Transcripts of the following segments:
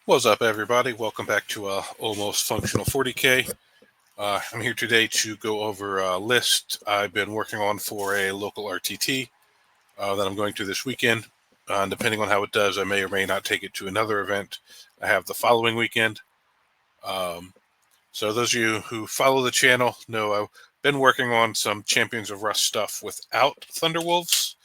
What's up, everybody? Welcome back to Almost Functional 40K. I'm here today to go over a list I've been working on for a local RTT that I'm going to this weekend. Depending on how it does, I may or may not take it to another event I have the following weekend. So those of you who follow the channel know I've been working on some Champions of Rust stuff without Thunderwolves.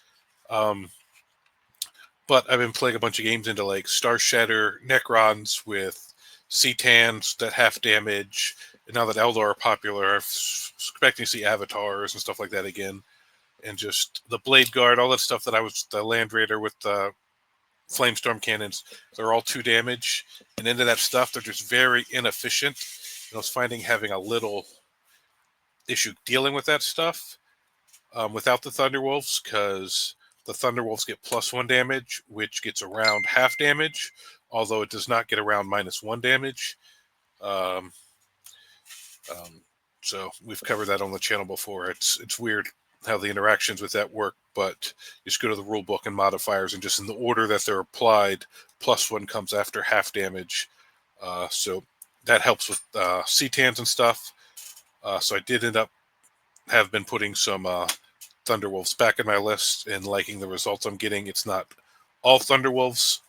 But I've been playing a bunch of games into like Star Shatter Necrons with C-Tans that half damage. And now that Eldar are popular, I'm expecting to see avatars and stuff like that again. And just the Blade Guard, all that stuff that I was, the Land Raider with the Flamestorm cannons, they're all 2 damage. And into that stuff, they're just very inefficient. And I was finding having a little issue dealing with that stuff without the Thunderwolves, because the Thunderwolves get +1 damage, which gets around half damage, although it does not get around -1 damage. Um, so we've covered that on the channel before. It's weird how the interactions with that work, but you just go to the rule book and modifiers, and just in the order that they're applied, +1 comes after half damage. So that helps with C-Tans and stuff. So I did have been putting some Thunderwolves back in my list and liking the results I'm getting. It's not all Thunderwolves.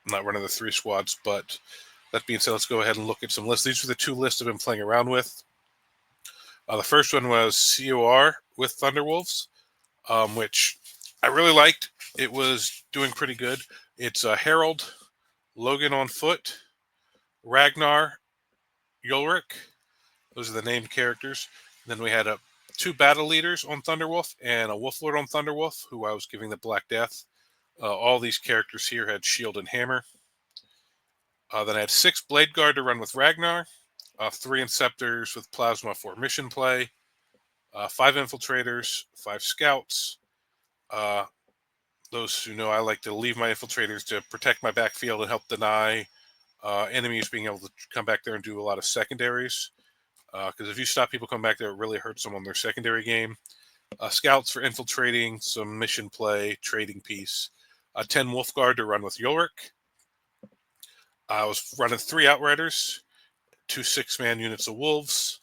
I'm not running the 3 squads, but that being said, let's go ahead and look at some lists. These are the 2 lists I've been playing around with. The first one was COR with Thunderwolves, which I really liked. It was doing pretty good. It's Herald, Logan on foot, Ragnar, Ulrich. Those are the named characters. And then we had 2 battle leaders on Thunderwolf and a Wolf Lord on Thunderwolf, who I was giving the Black Death. All these characters here had shield and hammer. Then I had 6 Blade Guard to run with Ragnar, 3 Inceptors with Plasma for mission play, 5 Infiltrators, 5 Scouts. Those who know, I like to leave my Infiltrators to protect my backfield and help deny enemies being able to come back there and do a lot of secondaries. Because if you stop people coming back there, it really hurts them on their secondary game. Scouts for infiltrating, some mission play, trading piece. 10 Wolf Guard to run with Ulrich. I was running 3 Outriders, 2 6-man units of Wolves,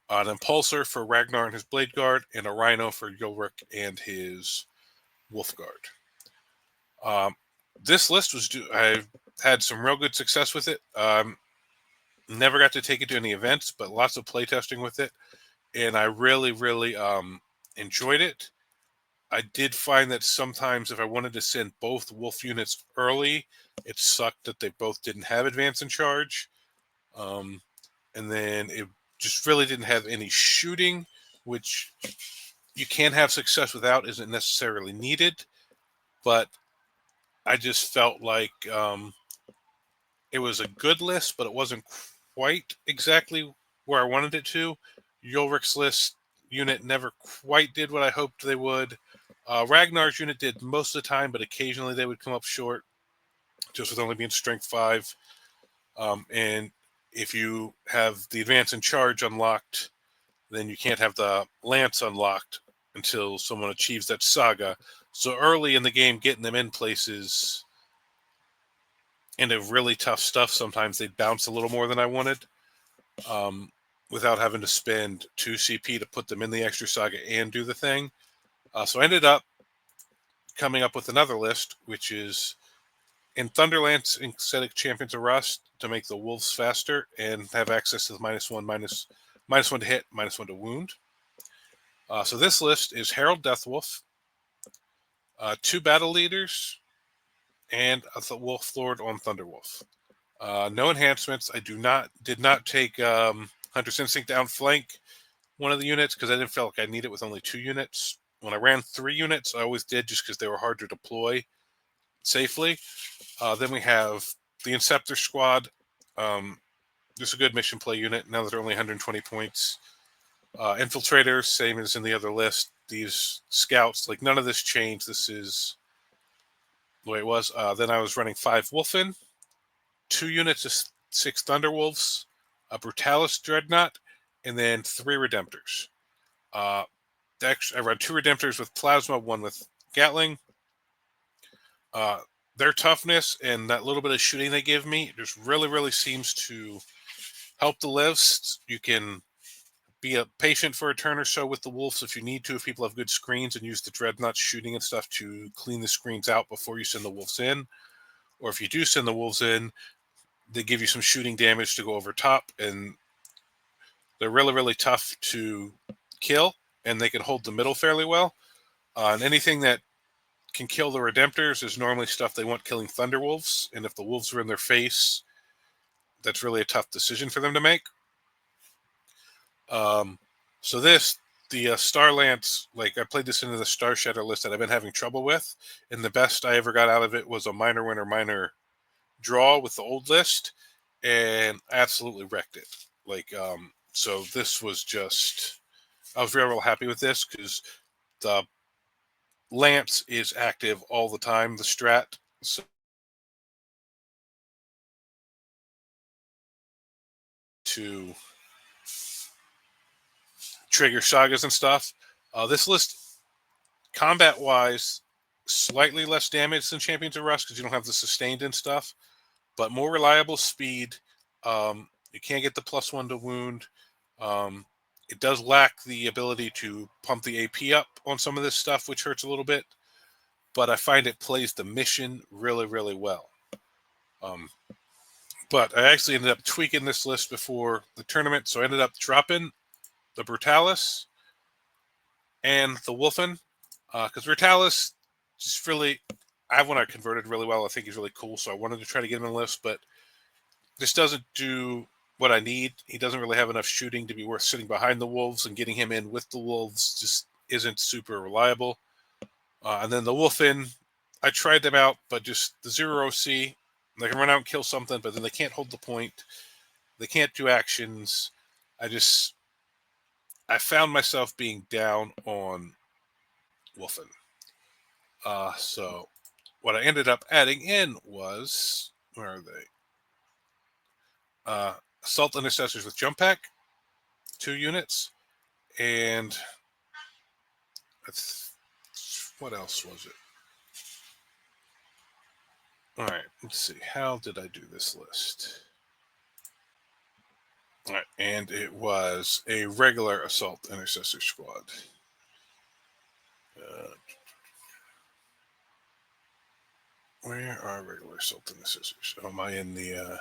an Impulsor for Ragnar and his Blade Guard, and a Rhino for Ulrich and his Wolf Guard. This list I had some real good success with it. Never got to take it to any events, but lots of playtesting with it, and I really, really enjoyed it. I did find that sometimes if I wanted to send both Wolf units early, it sucked that they both didn't have Advance and Charge. And then it just really didn't have any shooting, which you can have success without, isn't necessarily needed. But I just felt like it was a good list, but it wasn't quite exactly where I wanted it to. Ulrich's list unit never quite did what I hoped they would. Ragnar's unit did most of the time, but occasionally they would come up short, just with only being strength 5. And if you have the advance and charge unlocked, then you can't have the lance unlocked until someone achieves that saga. So early in the game, getting them in places into really tough stuff, sometimes they'd bounce a little more than I wanted, without having to spend 2 CP to put them in the extra saga and do the thing. So I ended up coming up with another list, which is in Thunderlance instead of Champions of Rust, to make the wolves faster and have access to the -1 to hit, -1 to wound. So this list is Herald Deathwolf, 2 battle leaders, and a Wolf Lord on Thunderwolf. No enhancements. I did not take Hunter's Instinct to outflank one of the units because I didn't feel like I needed it with only 2 units. When I ran 3 units, I always did just because they were hard to deploy safely. Then we have the Inceptor Squad. This is a good mission play unit now that they're only 120 points. Infiltrators, same as in the other list. These Scouts, like none of this changed. This is the way it was. Then I was running 5 Wolfen, 2 units of 6 Thunderwolves, a Brutalis Dreadnought, and then 3 Redemptors. I run 2 Redemptors with Plasma, 1 with Gatling. their toughness and that little bit of shooting they give me just really seems to help the list. You can be a patient for a turn or so with the wolves if you need to, if people have good screens, and use the dreadnought shooting and stuff to clean the screens out before you send the wolves in. Or if you do send the wolves in, they give you some shooting damage to go over top, and they're really tough to kill, and they can hold the middle fairly well. And anything that can kill the Redemptors is normally stuff they want killing Thunderwolves, and if the wolves are in their face, that's really a tough decision for them to make. So the Star Lance, like I played this into the Star Shatter list that I've been having trouble with, and the best I ever got out of it was a minor winner, minor draw with the old list, and I absolutely wrecked it. So this was just, I was real happy with this because the Lance is active all the time, the strat. So to trigger sagas and stuff. This list, combat-wise, slightly less damage than Champions of Rust because you don't have the sustained and stuff, but more reliable speed. You can't get the +1 to wound. It does lack the ability to pump the AP up on some of this stuff, which hurts a little bit, but I find it plays the mission really well. But I actually ended up tweaking this list before the tournament, so I ended up dropping the Brutalis and the Wolfen, because Brutalis just really, I have one I converted really well. I think he's really cool, so I wanted to try to get him in the list, but this doesn't do what I need. He doesn't really have enough shooting to be worth sitting behind the Wolves, and getting him in with the Wolves just isn't super reliable. And then the Wolfen, I tried them out, but just the 0 OC, they can run out and kill something, but then they can't hold the point. They can't do actions. I found myself being down on Wolfen. So what I ended up adding in was, where are they? Assault Intercessors with Jump Pack, 2 units, and what else was it? All right, let's see. How did I do this list? All right, and it was a regular Assault Intercessor squad. Where are regular Assault Intercessors? Oh, am I in the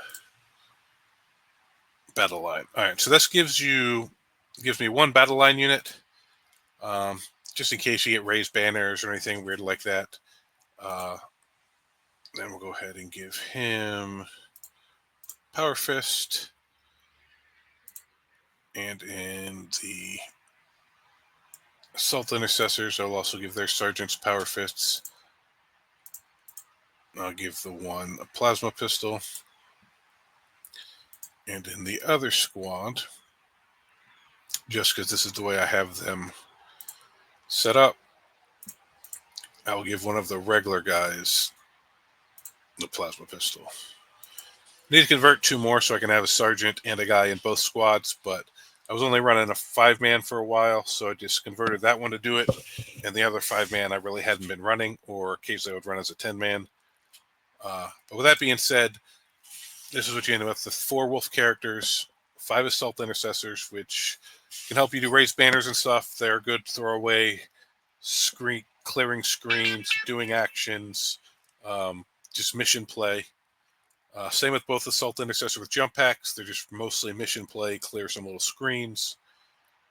battle line? All right, so this gives me 1 battle line unit, just in case you get raised banners or anything weird like that. Then we'll go ahead and give him Power Fist. And in the Assault Intercessors, I'll also give their sergeants Power Fists. I'll give the one a Plasma Pistol. And in the other squad, just because this is the way I have them set up, I'll give one of the regular guys the Plasma Pistol. I need to convert 2 more so I can have a sergeant and a guy in both squads, but I was only running a 5-man for a while, so I just converted that one to do it, and the other 5-man I really hadn't been running, or occasionally I would run as a 10-man. But with that being said, this is what you end up with: the 4 wolf characters, 5 assault intercessors, which can help you to raise banners and stuff. They're good throwaway, clearing screens, doing actions, just mission play. Same with both assault intercessor with jump packs. They're just mostly mission play, clear some little screens.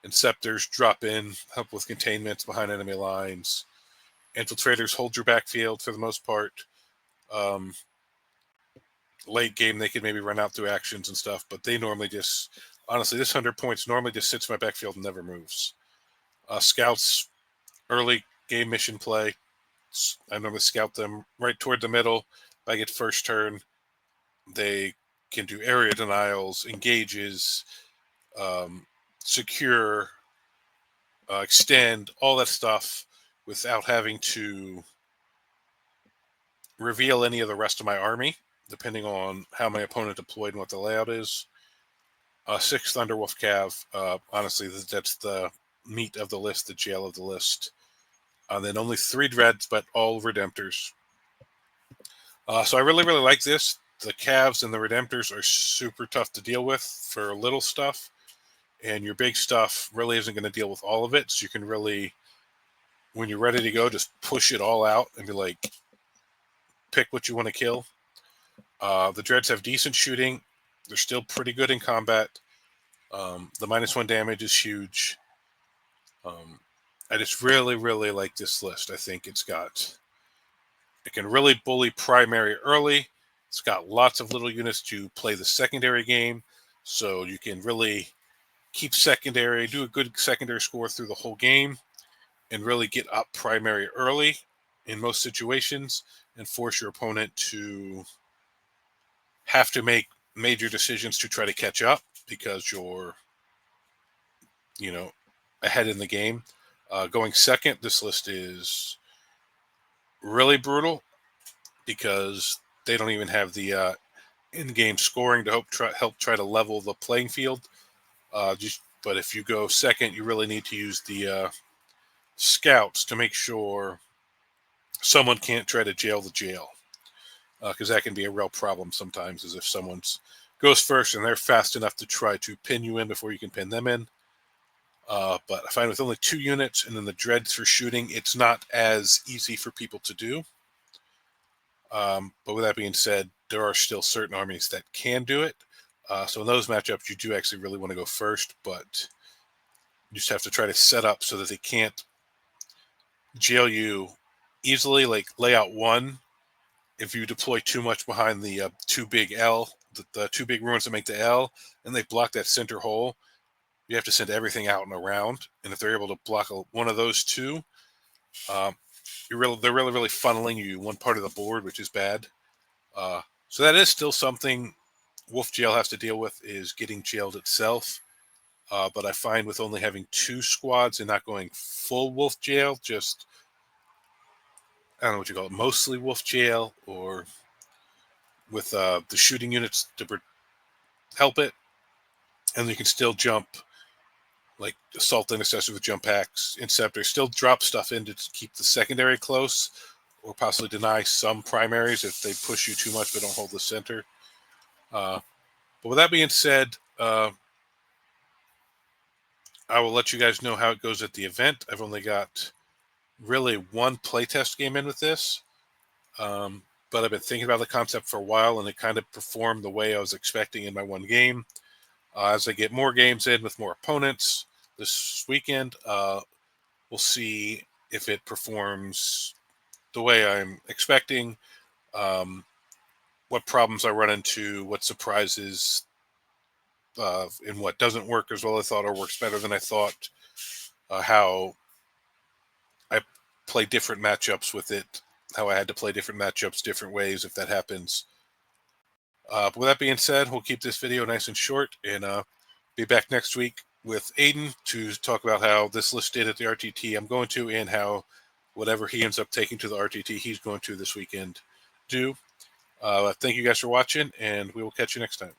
Inceptors drop in, help with containments behind enemy lines. Infiltrators hold your backfield for the most part. Late game, they could maybe run out through actions and stuff, but they normally just, honestly, this 100 points normally just sits in my backfield and never moves. Scouts, early game mission play. I normally scout them right toward the middle. If I get first turn, they can do area denials, engages, secure, extend, all that stuff without having to reveal any of the rest of my army, depending on how my opponent deployed and what the layout is. 6 Thunderwolf Cav. Honestly, that's the meat of the list, the jail of the list. Then only 3 Dreads, but all Redemptors. So I really, really like this. The Cavs and the Redemptors are super tough to deal with for little stuff, and your big stuff really isn't going to deal with all of it. So you can really, when you're ready to go, just push it all out and be like, pick what you want to kill. The Dreads have decent shooting. They're still pretty good in combat. The -1 damage is huge. I just really, really like this list. I think it can really bully primary early. It's got lots of little units to play the secondary game, so you can really keep secondary, do a good secondary score through the whole game, and really get up primary early in most situations and force your opponent to have to make major decisions to try to catch up because you're, ahead in the game. Going second, this list is really brutal because they don't even have the in-game scoring to help try to level the playing field. But if you go second, you really need to use the scouts to make sure someone can't try to jail the jail, because that can be a real problem sometimes. Is if someone goes first and they're fast enough to try to pin you in before you can pin them in. But I find with only 2 units and then the dreads for shooting, it's not as easy for people to do. But with that being said, there are still certain armies that can do it. So in those matchups, you do actually really want to go first, but you just have to try to set up so that they can't jail you easily. Like layout 1, if you deploy too much behind the 2 big L, the 2 big ruins that make the L, and they block that center hole, you have to send everything out and around. And if they're able to block one of those 2, they're really funneling you one part of the board, which is bad. So that is still something Wolf Jail has to deal with, is getting jailed itself. But I find with only having 2 squads and not going full Wolf Jail, just, I don't know what you call it, mostly Wolf Jail, or with the shooting units to help it, and you can still jump, like Assault Intercessor with jump packs, Inceptor, still drop stuff in to keep the secondary close, or possibly deny some primaries if they push you too much but don't hold the center. But with that being said, I will let you guys know how it goes at the event. I've only got really 1 playtest game in with this, but I've been thinking about the concept for a while, and it kind of performed the way I was expecting in my 1 game. As I get more games in with more opponents this weekend, we'll see if it performs the way I'm expecting, what problems I run into, what surprises, and what doesn't work as well as I thought or works better than I thought, how I play different matchups with it, how I had to play different matchups different ways if that happens. But with that being said, we'll keep this video nice and short, and be back next week with Aiden to talk about how this list did at the RTT I'm going to, and how whatever he ends up taking to the RTT he's going to this weekend do. Thank you guys for watching, and we will catch you next time.